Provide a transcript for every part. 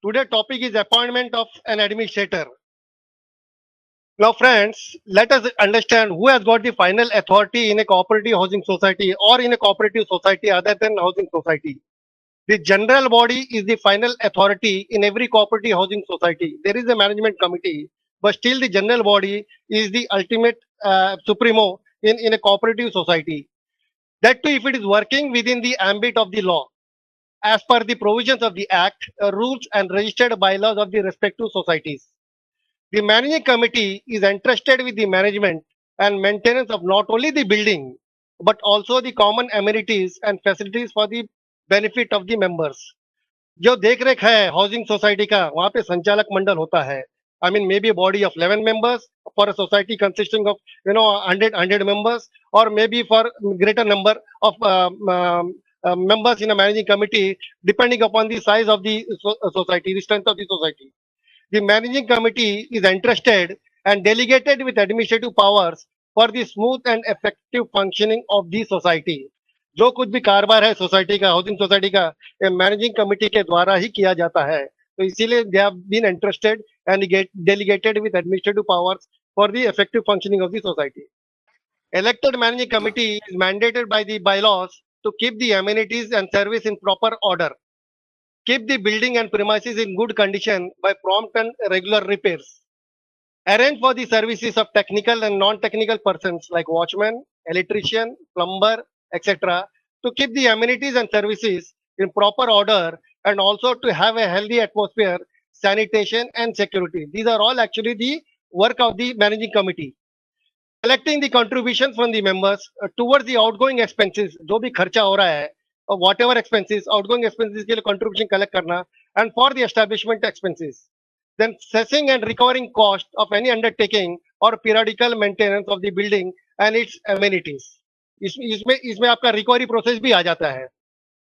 Today topic is appointment of an administrator. Now friends, let us understand who has got the final authority in a cooperative housing society or in a cooperative society other than housing society. The general body is the final authority in every cooperative housing society. There is a management committee, but still the general body is the ultimate supremo in a cooperative society. That too if it is working within the ambit of the law as per the provisions of the Act, rules and registered bylaws of the respective societies. The managing committee is entrusted with the management and maintenance of not only the building but also the common amenities and facilities for the benefit of the members. जो देख रेख है housing society का वहां पे संचालक मंडल होता है. I mean maybe a body of 11 members for a society consisting of 100 members, or maybe for greater number of members in a managing committee depending upon the size of the society, the strength of the society. The managing committee is entrusted and delegated with administrative powers for the smooth and effective functioning of the society. जो कुछ भी कारोबार है society का, housing society का, managing committee के द्वारा ही किया जाता है. तो इसीलिए they have been interested and delegated with administrative powers for the effective functioning of the society. Elected managing committee is mandated by the bylaws to keep the amenities and service in proper order, keep the building and premises in good condition by prompt and regular repairs, arrange for the services of technical and non-technical persons like watchman, electrician, plumber, etc., to keep the amenities and services in proper order and also to have a healthy atmosphere, sanitation and security. These are all actually the work of the managing committee. Collecting the contributions from the members towards the outgoing expenses, जो भी खर्चा हो रहा है, or whatever expenses, outgoing expenses के लिए contribution collect करना, and for the establishment expenses. Then assessing and recovering cost of any undertaking or periodical maintenance of the building and its amenities. इसमें आपका recovery process भी आ जाता है.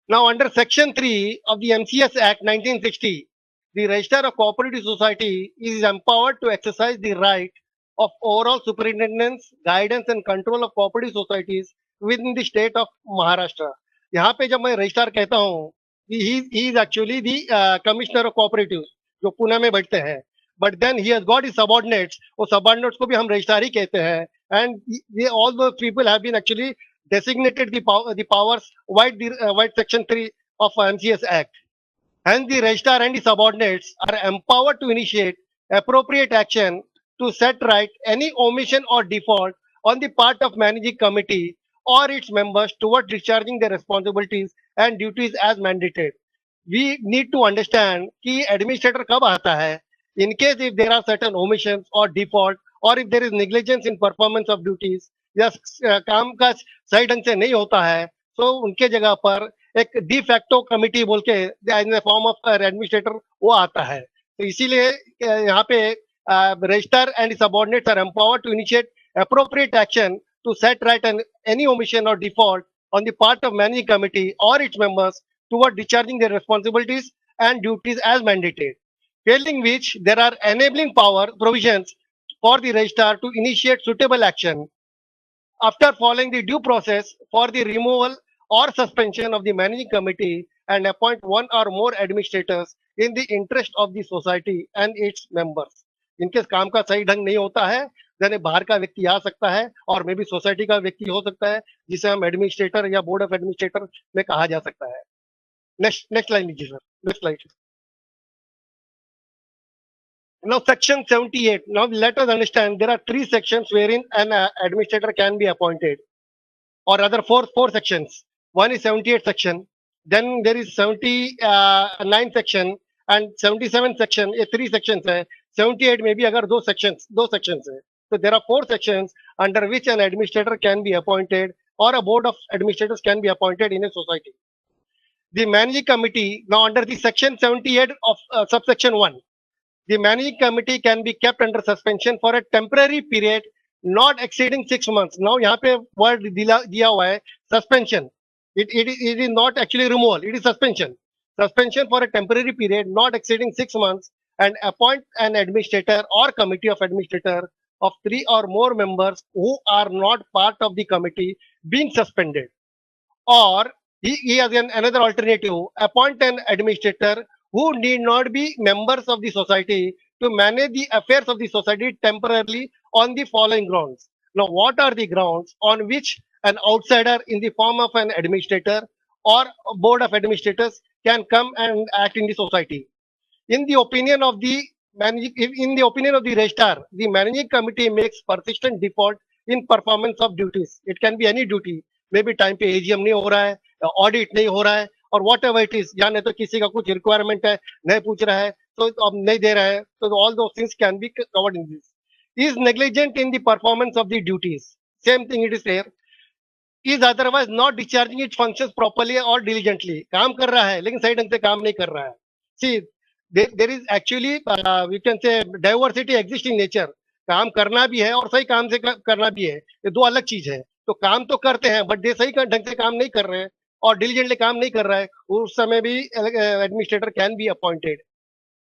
Now under section 3 of the MCS Act 1960, the Registrar of Cooperative Society is empowered to exercise the right of overall superintendence, guidance and control of cooperative societies within the state of Maharashtra. यहाँ पे जब मैं registrar कहता हूँ, he is actually the commissioner of cooperatives जो पुणे में बैठते हैं. But then he has got his subordinates. वो subordinates को भी हम रजिस्ट्रार ही कहते हैं. And all those people have been actually designated the powers wide section 3 of MCS Act. Hence the registrar and the subordinates are empowered to initiate appropriate action to set right any omission or default on the part of managing committee or its members towards discharging their responsibilities and duties as mandated. We need to understand कि administrator कब आता है. In case if there are certain omissions or default, or if there is negligence in performance of duties, या काम का सही ढंग से नहीं होता है, तो उनके जगह पर एक डी फैक्टो कमिटी बोल के इन फॉर्म ऑफ एडमिनिस्ट्रेटर वो आता है. तो इसीलिए यहाँ पे register and subordinates are empowered to initiate appropriate action to set right any omission or default on the part of managing committee or its members toward discharging their responsibilities and duties as mandated. Failing which, there are enabling power provisions for the registrar to initiate suitable action after following the due process for the removal or suspension of the managing committee and appoint one or more administrators in the interest of the society and its members. इनके काम का सही ढंग नहीं होता है, then बाहर का व्यक्ति आ सकता है और मे भी सोसाइटी का व्यक्ति हो सकता है जिसे हम एडमिनिस्ट्रेटर या बोर्ड ऑफ एडमिनिस्ट्रेटर में कहा जा सकता है. नेक्स्ट लाइन लीजिए sir. Next slide. Now section 78. Now let us understand there are 3 sections wherein an administrator can be appointed, or rather four sections. One is 78 section, then there is 79 section and 77 section. ये 3 sections है. 78 में भी अगर दो sections है. So there are 4 sections under which an administrator can be appointed or a board of administrators can be appointed in a society. The managing committee, now under the section 78 of subsection 1, the managing committee can be kept under suspension for a temporary period not exceeding 6 months. Now यहाँ पे word दिया हुआ है suspension. It is not actually removal, it is suspension. Suspension for a temporary period not exceeding 6 months, and appoint an administrator or committee of administrator of 3 or more members who are not part of the committee being suspended. Or he has another alternative, appoint an administrator who need not be members of the society to manage the affairs of the society temporarily on the following grounds. Now, what are the grounds on which an outsider in the form of an administrator or a board of administrators can come and act in the society? In the opinion of the in the opinion of the registrar, the managing committee makes persistent default in performance of duties. It can be any duty. Maybe time पे AGM नहीं हो रहा है, audit नहीं हो रहा है, और whatever it is, या नहीं तो किसी का कुछ requirement है, नहीं पूछ रहा है, तो अब नहीं दे रहा है, तो all those things can be covered in this. Is negligent in the performance of the duties. Same thing it is there. Is otherwise not discharging its functions properly or diligently. काम कर रहा है, लेकिन सही ढंग से काम नहीं कर रहा है. See, there is actually we can say diversity exists in nature. काम करना भी है और सही काम से करना भी है, ये दो अलग चीज है. तो काम तो करते हैं, बट दे सही ढंग से काम नहीं कर रहे हैं और डिलीजेंटली काम नहीं कर रहा है, उस समय भी administrator can be appointed.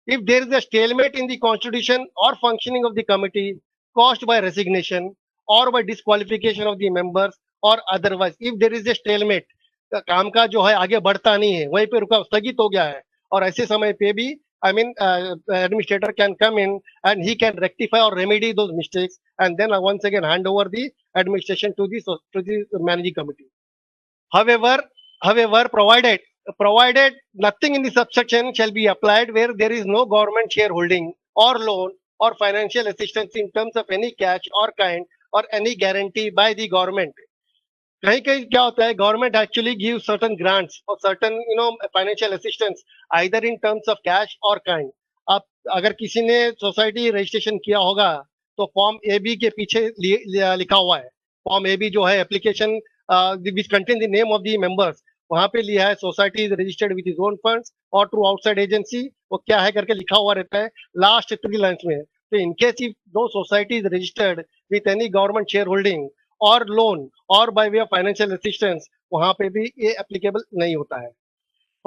If there is a stalemate in the constitution or functioning of the committee caused by resignation or by disqualification of the members or otherwise, if there is a stalemate, काम का जो है आगे बढ़ता नहीं है, वहीं पे रुका स्थगित हो गया है, और ऐसे समय पे भी administrator can come in and he can rectify or remedy those mistakes and then once again hand over the administration to the managing committee. However, provided nothing in the subsection shall be applied where there is no government shareholding or loan or financial assistance in terms of any cash or kind or any guarantee by the government. कहीं कहीं क्या होता है, government actually give certain grants और certain financial assistance either in terms of cash और kind. आप अगर किसी ने सोसाइटी रजिस्ट्रेशन किया होगा तो फॉर्म ए बी के पीछे लिखा हुआ है. फॉर्म ए बी जो है application which contain the name of the members, वहां पे लिया है society is registered with his own funds और थ्रू आउटसाइड एजेंसी, वो क्या है करके लिखा हुआ रहता है लास्ट 3 लाइन्स में. तो in case if no society is registered with any government share holding और लोन और by way of financial assistance, वहां पे भी ये एप्लीकेबल नहीं होता है.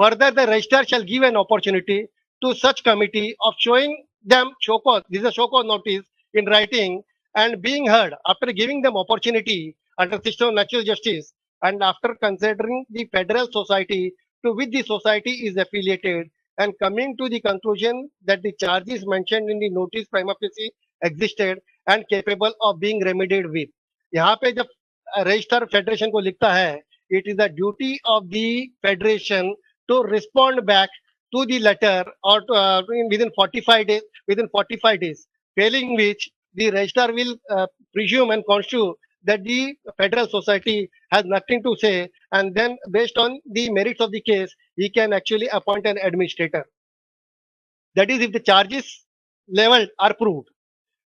Further the registrar shall give an opportunity to such committee of showing them show cause, this is a show cause notice in writing and being heard after giving them opportunity under system of natural justice and after considering the federal society to which the society is affiliated and coming to the conclusion that the charges mentioned in the notice prima facie existed and capable of being remedied with. यहाँ पे जब register federation को लिखता है, it is the duty of the federation to respond back to the letter or within 45 days, failing which the registrar will presume and construe that the federal society has nothing to say, and then based on the merits of the case he can actually appoint an administrator. That is, if the charges leveled are proved,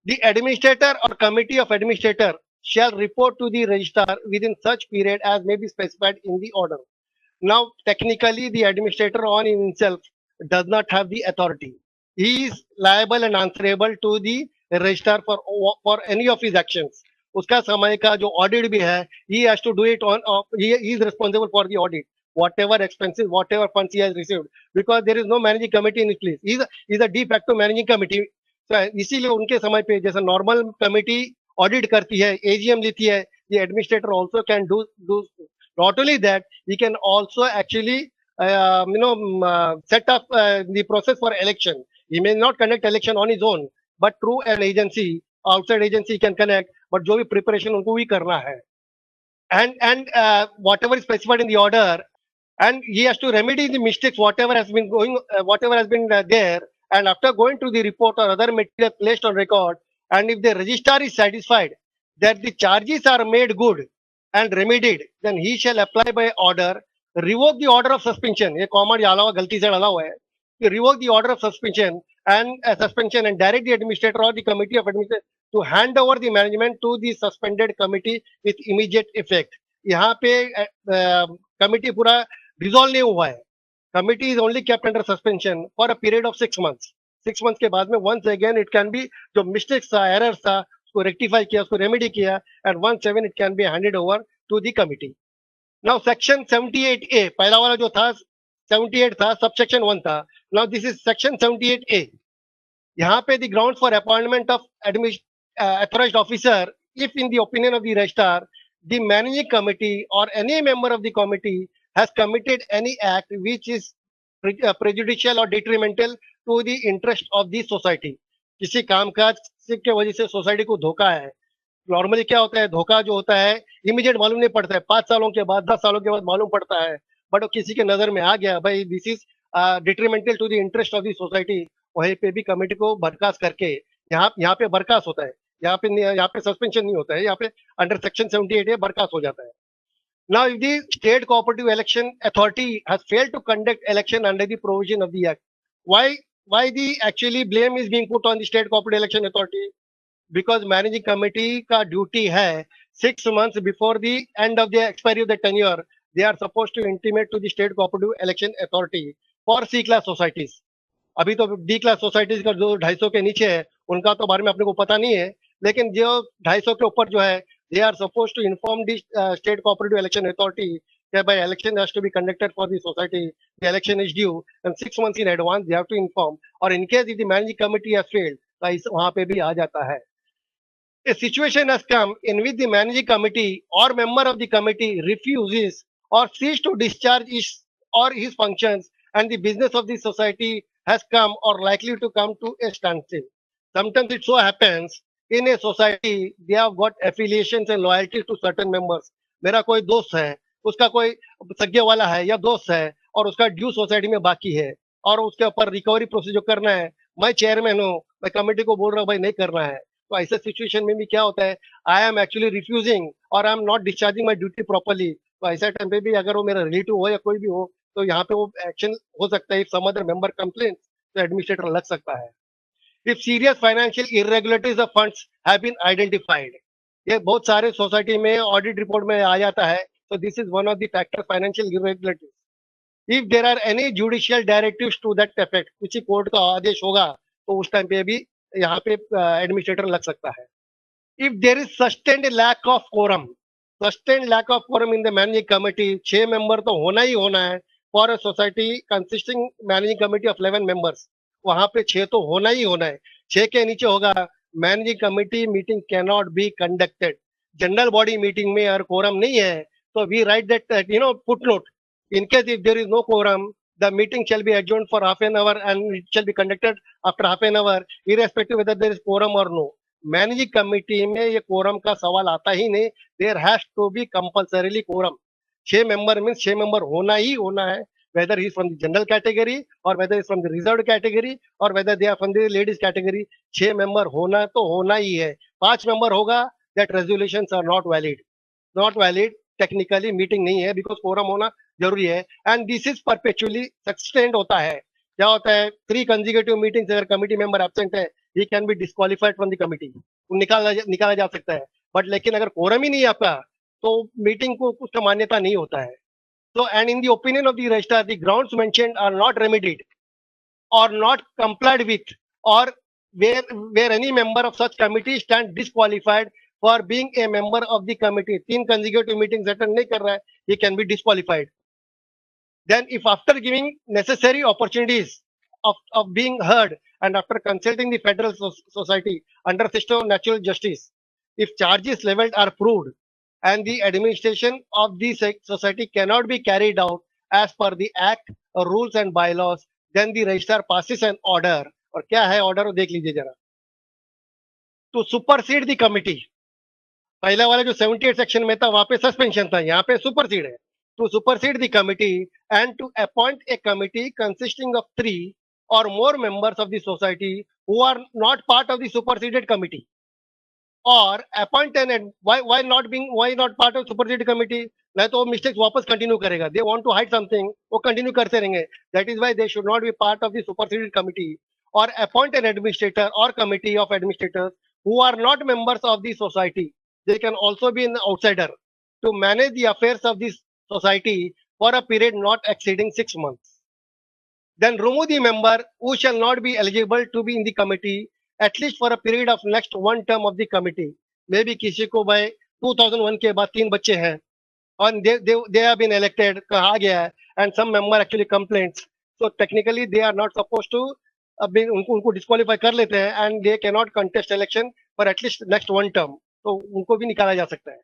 the administrator or committee of administrator shall report to the registrar within such period as may be specified in the order. Now, technically, the administrator on himself does not have the authority. He is liable and answerable to the registrar for any of his actions. उसका समय का जो audit भी है, he has to do it on. He is responsible for the audit, whatever expenses, whatever funds he has received, because there is no managing committee in his place. He is a de facto managing committee. So इसीलिए उनके समय पे जैसा normal committee audit करती है, AGM लेती है, the administrator also can do. Not only that, he can also actually set up the process for election. He may not conduct election on his own, but through an agency, outside agency can connect. But जो भी preparation उनको भी करना है, and whatever is specified in the order, and he has to remedy the mistakes whatever has been there, and after going to the report or other material placed on record, and if the registrar is satisfied that the charges are made good and remedied, then he shall apply by order, revoke the order of suspension. ये comma डाला हुआ, गलती से डाला हुआ है. Revoke the order of suspension and direct the administrator or the committee of administration to hand over the management to the suspended committee with immediate effect. यहाँ पे committee पूरा dissolve नहीं हुआ है. Committee is only kept under suspension for a period of 6 months. 6 months के बाद में once again it can be जो mistakes था, errors था, उसको rectify किया, उसको remedy किया, and once again it can be handed over to the committee. Now section 78A, पहला वाला जो था 78 था, subsection 1 था. Now this is section 78A. यहाँ पे the grounds for appointment of authorized officer, if in the opinion of the registrar, the managing committee or any member of the committee has committed any act which is prejudicial और detrimental to the interest of the society. किसी कामकाज के वजह से society को धोखा है। Normally क्या होता है, धोखा जो होता है इमीडिएट मालूम नहीं पड़ता है, 5 सालों के बाद 10 सालों के बाद मालूम पड़ता है। बट किसी के नजर में आ गया भाई this is detrimental to the interest of the society, वहीं पे भी कमेटी को बर्खास्त करके, यहाँ पे बर्खास्त होता है, यहाँ पे सस्पेंशन नहीं होता है, यहाँ पे अंडर सेक्शन 78 है बर्खास्त हो जाता है। Now, if the State Cooperative Election Authority has failed to conduct election under the provision of the Act, why the actually blame is being put on the State Cooperative Election Authority? Because managing committee का duty है 6 months before the end of the expiry of the tenure, they are supposed to intimate to the State Cooperative Election Authority for C class societies. अभी तो D class societies का जो 250 के नीचे है उनका तो बारे में अपने को पता नहीं है, लेकिन जो 250 के ऊपर जो है they are suppose to inform the state cooperative election authority that by election has to be conducted for the society, the election is due and 6 months in advance they have to inform, or in case if the managing committee has failed तो इस वहां पे भी आ जाता है। A situation has come in which the managing committee or member of the committee refuses or cease to discharge his or his functions and the business of the society has come or likely to come to a standstill. Sometimes it so happens in a society they have got affiliations and loyalties to certain members. मेरा कोई दोस्त है, उसका कोई सगे वाला है या दोस्त है और उसका ड्यू सोसाइटी में बाकी है और उसके ऊपर रिकवरी प्रोसीजर करना है, मैं चेयरमैन हूँ, मैं कमेटी को बोल रहा हूँ भाई नहीं करना है, तो ऐसे सिचुएशन में भी क्या होता है, आई एम एक्चुअली रिफ्यूजिंग और I am not discharging my duty properly, तो ऐसे टाइम पे भी अगर वो मेरा रिलेटिव हो या कोई भी हो तो यहाँ पे वो एक्शन हो सकता है। If some other member complain तो एडमिनिस्ट्रेटर लग सकता है। If serious financial irregularities of funds have been identified, ये बहुत सारे सोसाइटी में ऑडिट रिपोर्ट में आ जाता है, तो this is one of the factor financial irregularities. If there are any judicial directives to that effect, किसी कोर्ट का आदेश होगा तो उस टाइम पे भी यहाँ पे एडमिनिस्ट्रेटर लग सकता है। If there is sustained lack of quorum, sustained lack of quorum in the managing committee, 6 member तो होना ही होना है for a society consisting managing committee of 11 members, वहां पे 6 तो होना ही होना है, 6 के नीचे होगा managing committee meeting cannot be conducted. General body meeting में अगर कोरम नहीं है तो we write that footnote, in case if there is no quorum the meeting shall be adjourned for half an hour and it shall be conducted after half an hour irrespective whether there is quorum or no। Managing committee में ये quorum का सवाल आता ही नहीं, there has to be compulsorily quorum. 6 member means 6 member होना ही होना है, whether he from the general category और whether is from the reserve category और whether they are from the ladies category, 6 member होना तो होना ही है। 5 मेंबर होगा that resolutions are not valid, not valid, technically meeting नहीं है बिकॉज कोरम होना जरूरी है and this is perpetually sustained होता है। क्या होता है, 3 कंजिक्यूटिव मीटिंग्स अगर कमिटी मेंबर एब्सेंट है he can be disqualified from the committee, निकाला जा सकता है। बट लेकिन अगर कोरम ही नहीं है आपका तो मीटिंग को कुछ मान्यता नहीं होता है। So and in the opinion of the registrar, the grounds mentioned are not remedied or not complied with, or where any member of such committee stand disqualified for being a member of the committee, 3 consecutive meetings attend नहीं कर रहा है, he can be disqualified। Then if after giving necessary opportunities of being heard and after consulting the federal society under system of natural justice, if charges leveled are proved and the administration of the society cannot be carried out as per the act or rules and bylaws, then the registrar passes an order, और क्या है order देख लीजिए जरा, to supersede the committee. पहला वाला जो 78 section में था वहां पे सस्पेंशन था, यहाँ पे सुपरसीड है, to supersede the committee and to appoint a committee consisting of 3 or more members of the society who are not part of the superseded committee, or appoint an why not part of superseded committee, नहीं तो mistakes वापस continue करेगा, they want to hide something वो continue करते रहेंगे, that is why they should not be part of the superseded committee, और appoint an administrator और committee of administrators who are not members of the society, they can also be an outsider to manage the affairs of this society for a period not exceeding 6 months. Then remove the member who shall not be eligible to be in the committee at least for a period of next 1 term of the committee. Maybe किसी को भाई 2001 के बाद 3 बच्चे हैं and they have been elected, कहा गया है, and some member actually complains, so technically they are not supposed to उनको disqualify कर लेते हैं and they cannot contest election for at least next 1 term, तो उनको भी निकाला जा सकता है।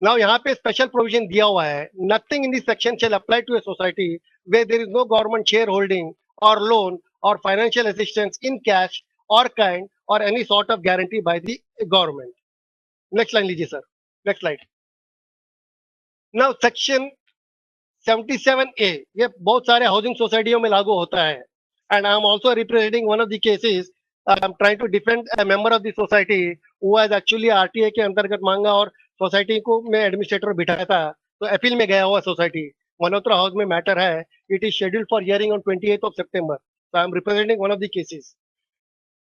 Now यहाँ पे स्पेशल प्रोविजन दिया हुआ है, nothing in this section shall apply to a society where there is no government shareholding or loan or financial assistance in cash or kind or any sort of guarantee by the government. Next line लीजिए sir. Next slide. Now section 77A ये बहुत सारे housing सोसाइटियों में लागू होता है. And I am also representing one of the cases. I am trying to defend a member of the society who has actually RTA के अंतर्गत मांगा और सोसाइटी को में एडमिनिस्ट्रेटर बिठाया था, तो अपील में गया हुआ सोसाइटी मल्होत्रा हाउस में मैटर है. It is scheduled for hearing on 28th of September. So I am representing one of the cases.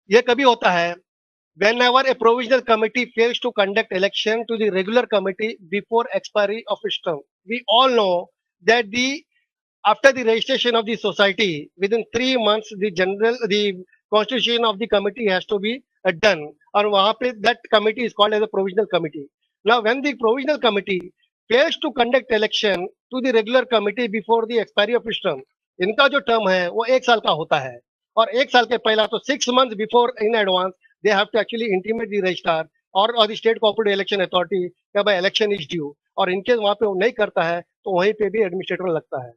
ये कभी होता है whenever a provisional committee fails to conduct election to the regular committee before expiry of its term. We all know that after the registration of the society, within 3 months, the constitution of the committee has to be done. और वहाँ पे that committee is called as a provisional committee. Now, when the provisional committee fails to conduct election to the regular committee before the expiry of its term, इनका जो term है वो 1 साल का होता है. और 1 साल के पहला तो 6 months before in advance they have to actually intimate the registrar or the state cooperative election authority कि भाई election is due. और इनके वहाँ पे वो नहीं करता है तो वहीं पे भी एडमिनिस्ट्रेटर लगता है.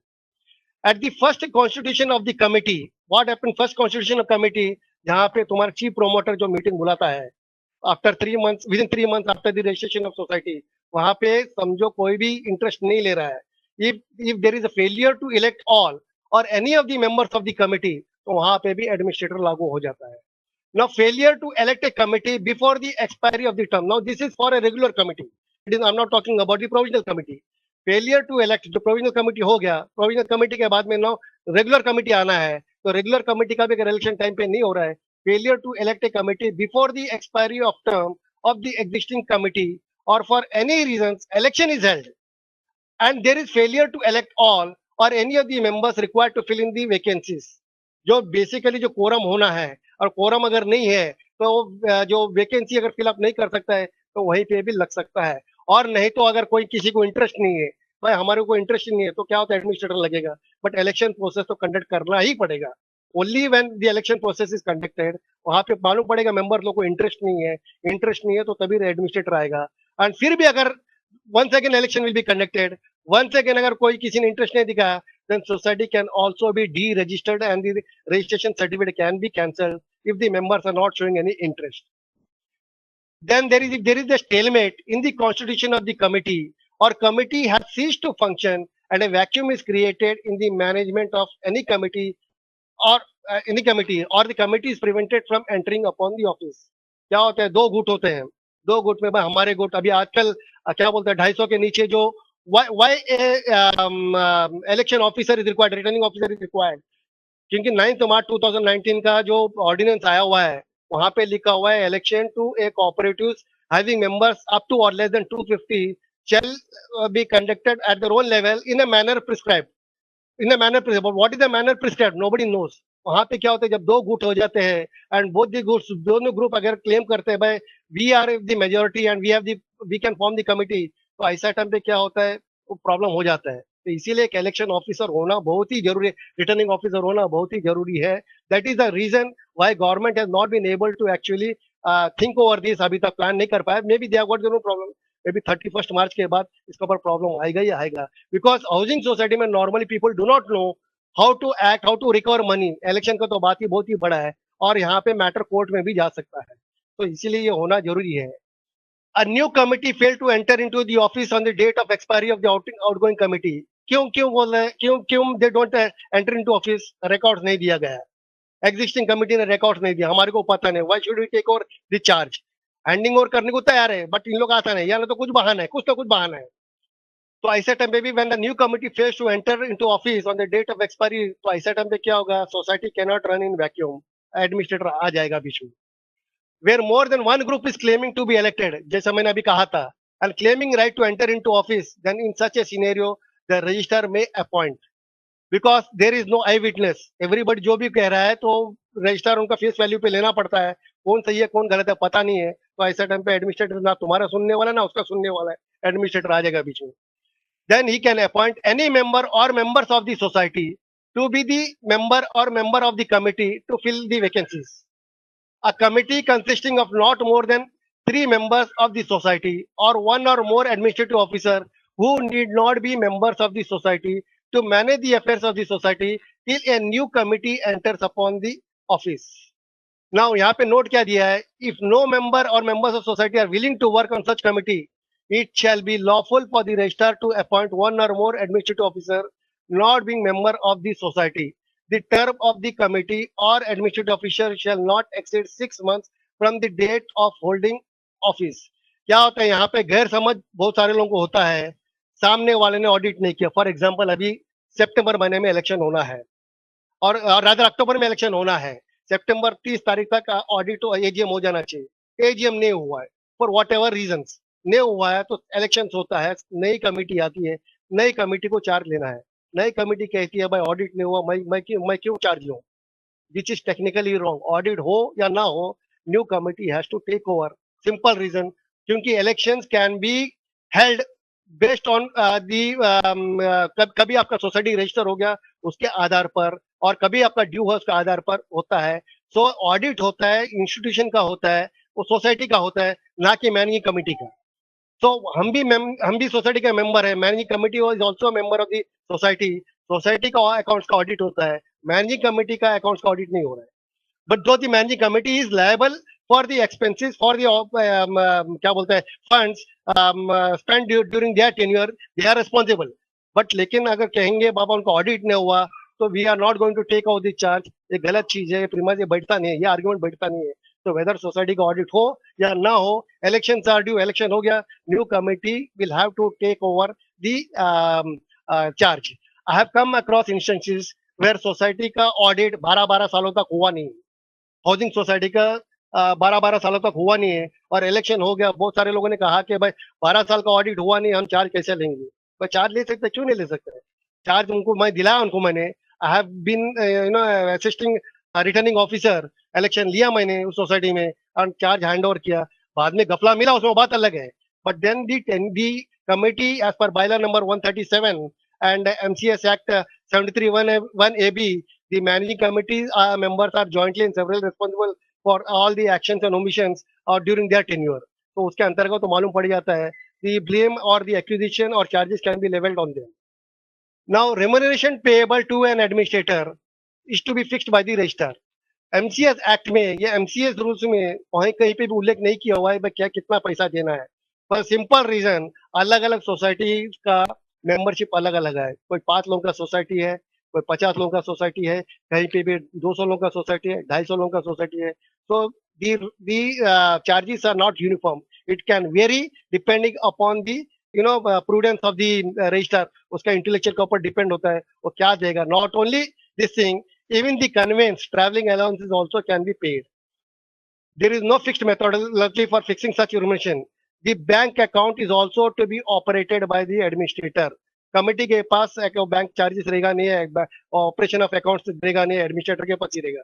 At the first constitution of the committee, what happened? First constitution of committee, जहाँ पे तुम्हारा chief promoter जो meeting बुलाता है, after 3 months, within 3 months after the registration of society, वहाँ पे समझो कोई भी interest नहीं ले रहा है. If there is a failure to elect all or any of the members of the committee, तो वहाँ पे भी administrator लागू हो जाता है. Now, failure to elect a committee before the expiry of the term. Now, this is for a regular committee. I'm not talking about the provisional committee. Failure to elect जो provisional committee हो गया, provisional committee के बाद में know regular committee आना है, तो regular committee का भी अगर इलेक्शन टाइम पे नहीं हो रहा है, failure to elect a committee before the expiry of term of the existing committee और for any reasons election is held and there is failure to elect all और any of the members required to fill in the vacancies. जो basically जो quorum होना है और quorum अगर नहीं है तो जो वैकेंसी अगर फिलअप नहीं कर सकता है तो वहीं पे भी लग सकता है. और नहीं तो अगर कोई किसी को इंटरेस्ट नहीं है, भाई हमारे को इंटरेस्ट नहीं है, तो क्या होता है एडमिनिस्ट्रेटर लगेगा. बट इलेक्शन प्रोसेस तो कंडक्ट करना ही पड़ेगा. Only when the election process is conducted, वहां पे मालूम पड़ेगा मेंबर लोग को इंटरेस्ट नहीं है तो तभी एडमिनिस्ट्रेटर आएगा. एंड फिर भी अगर once again election will be conducted, once again अगर कोई किसी ने इंटरेस्ट नहीं दिखा, then society can also be deregistered and the registration certificate can be cancelled if the members are not showing any interest. Then if there is a stalemate in the constitution of the committee or committee has ceased to function and a vacuum is created in the management of any committee or the committee is prevented from entering upon the office. क्या होता है, दो गुट होते हैं, दो गुट में भाई हमारे गुट अभी आजकल क्या बोलते हैं 250 के नीचे जो why election officer is required, returning officer is required, क्योंकि 9 मार्च 2019 का जो ऑर्डिनेंस आया हुआ है वहां पे लिखा हुआ है election to a cooperative having members up to और less than 250 shall be conducted at their own level in a manner prescribed. What is the manner prescribed? Nobody knows. वहां पे क्या होता है जब दो गुट हो जाते हैं एंड बोथ द गुट्स दोनों ग्रुप अगर क्लेम करते हैं भाई we are the majority and we can form the committee, तो ऐसा टाइम पे क्या होता है वो प्रॉब्लम हो जाता है. तो इसीलिए एक इलेक्शन ऑफिसर होना बहुत ही जरूरी है, रिटर्निंग ऑफिसर होना बहुत ही जरूरी है. That is the reason why government has not been able to actually think over this. अभी तक प्लान नहीं कर पाया. Maybe they have got no problem, maybe 31 मार्च के बाद इसके ऊपर प्रॉब्लम आएगा ही आएगा. बिकॉज हाउसिंग सोसाइटी में normally people do not know how to act, how to recover money. Election का तो बात ही बहुत ही बड़ा है और यहाँ पे मैटर कोर्ट में भी जा सकता है, तो इसीलिए ये होना जरूरी है. A new committee failed to enter into the office on the date of expiry of the outgoing committee. क्यों they don't enter into office? Records नहीं दिया गया, existing committee ने records नहीं दिया, हमारे को पता नहीं. Why should we take over the charge? Handing over करने को तैयार है बट इन लोग आता नहीं, या ना तो कुछ बहाना है, कुछ तो कुछ बहाना है. तो ऐसे टाइम पे भी when the new committee fails to enter into office on the date of expiry, तो ऐसे टाइम पे क्या होगा, society cannot run in vacuum, administrator आ जाएगा बीच में. Where more than one group is claiming to be elected, जैसा मैंने अभी कहा था, and claiming right to enter into office, then in such a scenario the registrar may appoint, because there is no eyewitness. Everybody जो भी कह रहा है तो रजिस्ट्रार उनका फेस वैल्यू पे लेना पड़ता है, कौन सही है कौन गलत है पता नहीं है. तो ऐसा टाइम पे एडमिनिस्ट्रेटर ना तुम्हारा सुनने वाला ना उसका सुनने वाला है, एडमिनिस्ट्रेटर आ जाएगा बीच में. Then he can appoint any member or members of the society to be the member or member of the committee to fill the vacancies. A committee consisting of not more than 3 members of the society or one or more administrative officer who need not be members of the society to manage the affairs of the society till a new committee enters upon the office. Now यहाँ पे note क्या दिया है, if no member or members of society are willing to work on such committee, it shall be lawful for the registrar to appoint one or more administrative officer not being member of the society. The term of the committee or administrative officer shall not exceed 6 months from the date of holding office. क्या होता है यहाँ पे गैर समझ बहुत सारे लोगों को होता है, सामने वाले ने ऑडिट नहीं किया. फॉर एग्जाम्पल अभी सितंबर महीने में इलेक्शन होना है और रादर अक्टूबर में इलेक्शन होना है. सितंबर 30 तारीख तक ऑडिट एजीएम हो जाना चाहिए. एजीएम नहीं हुआ है फॉर वॉट एवर रीजन, नहीं हुआ है तो इलेक्शन होता है, नई कमेटी आती है, नई कमेटी को चार्ज लेना है. नई कमेटी कहती है भाई ऑडिट नहीं हुआ, मैं क्यों चार्ज लूं. Which is technically wrong. Audit हो या ना हो, new committee has to take over. Simple reason, क्योंकि elections can be held based on the, कभी आपका सोसाइटी रजिस्टर हो गया उसके आधार पर, और कभी आपका ड्यू है उसके आधार पर होता है. सो ऑडिट होता है इंस्टीट्यूशन का, होता है वो सोसाइटी का होता है, ना कि मैनेजिंग कमेटी का. तो हम भी सोसाइटी का मेंबर है. Managing committee is also member of the society. Society का अकाउंट्स का ऑडिट होता है, मैनेजिंग कमेटी का अकाउंट्स का ऑडिट नहीं हो रहा है. But though the managing committee is liable for the expenses for the क्या बोलते हैं funds spend during their tenure, they are responsible. But लेकिन अगर कहेंगे बाबा उनका ऑडिट नहीं हुआ तो we are not going to take out the charge, ये गलत चीज है. प्रीमा ये बैठता नहीं है, ये आर्ग्यूमेंट बैठता नहीं है. तो वेदर सोसाइटी का ऑडिट हो या ना हो, इलेक्शन आर ड्यू, इलेक्शन हो गया, new committee will have to take over the charge. I have come across instances where society का ऑडिट 12-12 सालों तक हुआ नहीं. हाउसिंग सोसाइटी का 12-12 सालों तक हुआ नहीं है और इलेक्शन हो गया. बहुत सारे लोगों ने कहा कि भाई 12 साल का ऑडिट हुआ नहीं, हम चार्ज कैसे लेंगे. भाई चार्ज ले सकते, क्यों नहीं ले सकते. चार्ज उनको मैं दिलाया, उनको मैंने, I have been assisting returning officer. Election लिया मैंने उस सोसाइटी में और चार्ज हैंड ओवर किया. बाद में गफला मिला उसमें बात अलग है. But then the committee as per bylaw number 137 and MCS Act 73(1)(ab), the managing committee members are jointly and severally responsible for all the actions and omissions during their tenure. तो उसके अंतर्गत तो मालूम पड़ जाता है. The blame or the accusation or charges can be leveled on them. Now, remuneration payable to an administrator is to be fixed by the registrar. MCS Act में, ये MCS रूल्स में वहीं कहीं पे भी उल्लेख नहीं किया हुआ है भाई क्या कितना पैसा देना है. पर सिंपल रीजन, अलग अलग सोसाइटी का मेंबरशिप अलग अलग है. कोई 5 लोगों का सोसाइटी है, कोई 50 लोगों का सोसाइटी है, कहीं पे भी 200 लोगों का सोसाइटी है, 250 लोगों का सोसाइटी है. तो the charges are not uniform. It can vary depending upon the prudence of the registrar. उसका इंटेलेक्चुअल के ऊपर डिपेंड होता है वो क्या देगा. Not only this thing, even the conveyance traveling allowances also can be paid. There is no fixed methodology for fixing such remuneration. The bank account is also to be operated by the administrator. Committee के पास bank charges रहेगा नहीं है, operation of accounts रहेगा नहीं है, administrator के पास ही रहेगा.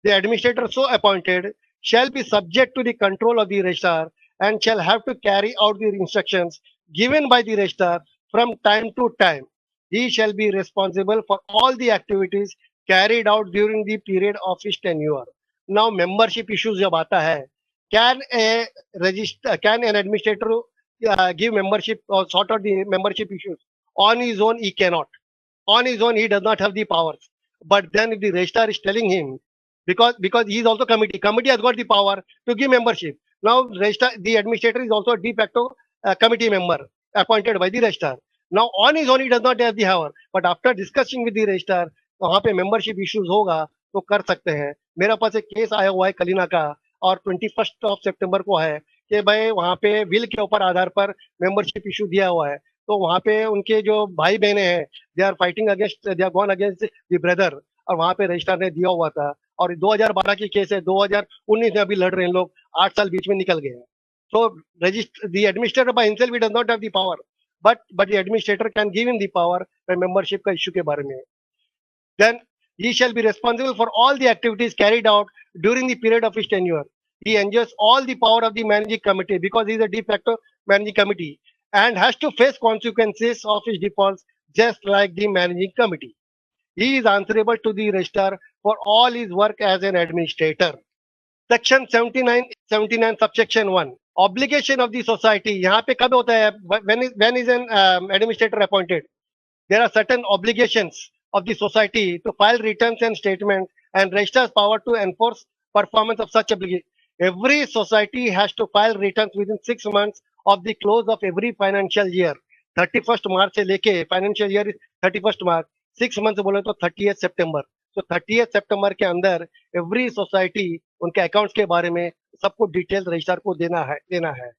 The administrator so appointed shall be subject to the control of the registrar and shall have to carry out the instructions given by the registrar from time to time. He shall be responsible for all the activities carried out during the period of his tenure. Now membership issues जब आता है, can an administrator give membership or sort out the membership issues on his own? He cannot. On his own he does not have the powers. But then if the registrar is telling him, because he is also committee has got the power to give membership. Now the administrator is also a de facto committee member appointed by the registrar. Now on his own he does not have the power, but after discussing with the registrar, वहां पे membership issues होगा तो कर सकते हैं. मेरे पास एक case आया हुआ है कलीना का, और 21 सितंबर को है कि भाई वहां पे विल के ऊपर आधार पर मेंबरशिप इशू दिया हुआ है. तो वहां पे उनके जो भाई बहने हैं, they are fighting against, they are gone against the brother, और वहां पे रजिस्ट्रार ने दिया हुआ था. और 2012 की केस है, 2019 में अभी लड़ रहे हैं लोग, 8 साल बीच में निकल गए हैं. So the administrator by himself he does not have the power, but the administrator can give him the power by membership का issue के बारे में. Then he shall be responsible for all the activities carried out during the period of his tenure. He enjoys all the power of the managing committee because he is a de facto managing committee and has to face consequences of his defaults just like the managing committee. He is answerable to the registrar for all his work as an administrator. Section 79 subsection 1. Obligation of the society. यहाँ पे कब होता है? When is an administrator appointed? there are certain obligations of the society to file returns and statements and register's power to enforce performance of such obligation. Every society has to file returns within 6 months of the close of every financial year. 31st March से लेके financial year is 31st March. 6 months बोले तो 30th September. तो 30th September के अंदर every society उनके accounts के बारे में सबको डिटेल रजिस्ट्रार को देना है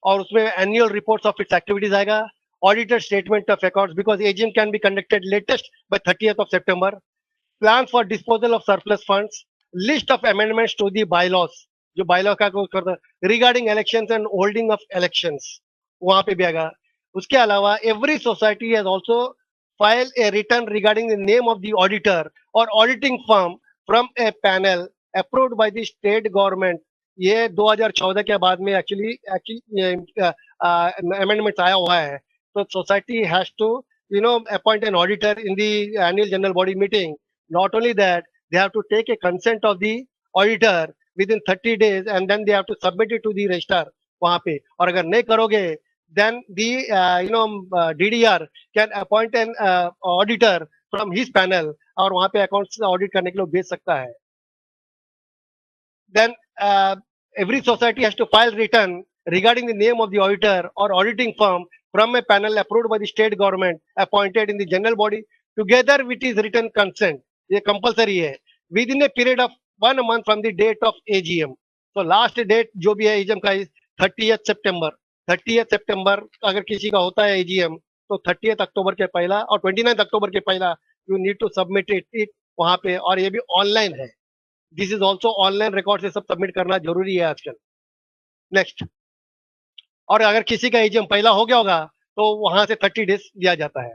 और उसमें annual reports of its activities आएगा audited statement of accounts because AGM can be conducted latest by 30th of September. Plans for disposal of surplus funds, list of amendments to the bylaws, जो bylaw का course करता है regarding elections and holding of elections, वहां पे भी आएगा. उसके अलावा every society has also filed a return regarding the name of the auditor or auditing firm from a panel approved by the state government. ये 2014 के बाद में एक्चुअली अमेंडमेंट आया हुआ है. तो society has to appoint an auditor in the annual general body meeting. Not only that, they have to take a consent of the auditor within 30 days and then they have to submit it to the registrar वहां पे. और अगर नहीं करोगे then the DDR can appoint an auditor from his panel और वहां पे accounts audit करने के लिए भेज सकता है. Then every society has to file return regarding the name of the auditor or auditing firm from a panel approved by the state government appointed in the general body together with his written consent. ये compulsory है within a period of 1 month from the date of AGM. So last date जो भी है AGM का 30th September. 30th September अगर किसी का होता है AGM तो 30th October के पहला और 29th October के पहला you need to submit it वहां पे. और ये भी ऑनलाइन है. This is also online record से सब सबमिट करना जरूरी है आजकल. नेक्स्ट. और अगर किसी का एजीएम पहला हो गया होगा तो वहां से 30 डेज दिया जाता है.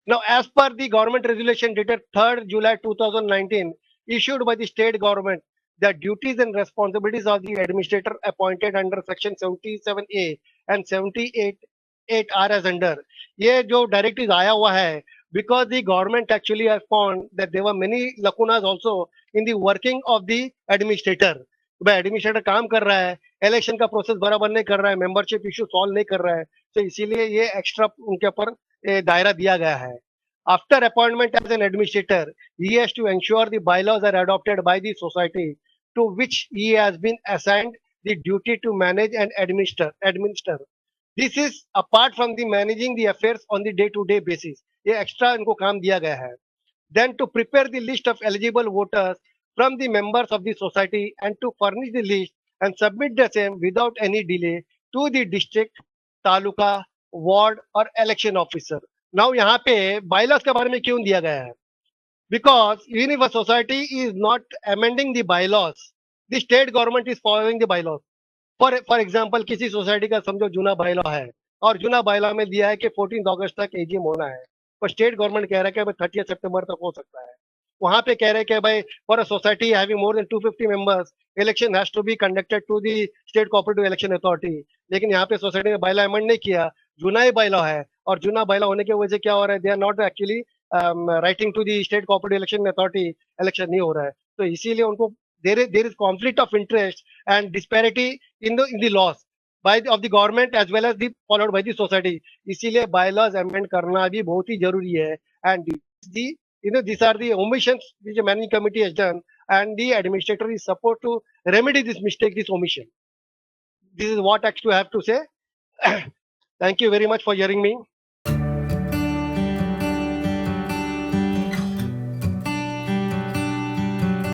Now as per the government resolution dated 3rd July 2019 issued by the state government, the duties and responsibilities of the administrator appointed under section 77A and 78 are as under. ये जो डायरेक्टिव आया हुआ है because the government actually has found that there were many lacunas also in the working of the administrator. भाई administrator काम कर रहा है, इलेक्शन का प्रोसेस बराबर नहीं कर रहा है, मेंबरशिप इशू सॉल्व नहीं कर रहा है, तो इसीलिए ये एक्स्ट्रा उनके ऊपर दायरा दिया गया है. After appointment as an administrator, he has to ensure the bylaws are adopted by the society to which he has been assigned the duty to manage and administer. This is apart from the managing the affairs on the day-to-day basis. ये extra इनको काम दिया गया है. Then to prepare the list of eligible voters from the members of the society and to furnish the list and submit the same without any delay to the district, taluka, ward और election officer. Now यहाँ पे bylaws के बारे में क्यों दिया गया है? Because even if a society is not amending the bylaws, the state government is following the bylaws. For example, किसी सोसाइटी का समझो जूना बायलॉ है और जूना बायलॉ में दिया है कि 14 अगस्त तक एजीएम होना है, पर स्टेट गवर्नमेंट कह रहा है कि भाई 30 सितंबर तक हो सकता है. वहां पे कह रहे हैं कि भाई for a society having more than 250 members election has to be conducted to the state cooperative election authority. लेकिन यहाँ पे सोसाइटी ने बायलॉ अमेंड नहीं किया, जूना ही बायलॉ है और जूना बायलॉ होने की वजह से क्या हो रहा है, they are not actually writing to the state cooperative election authority, election नहीं हो रहा है. तो इसीलिए उनको there is conflict of interest and disparity in the laws of the government as well as the followed by the society. इसीलिए bylaws amend करना भी बहुत ही जरूरी है. And these are the omissions which the managing committee has done and the administrator is supposed to remedy this mistake, this omission. This is what actually I have to say. Thank you very much for hearing me.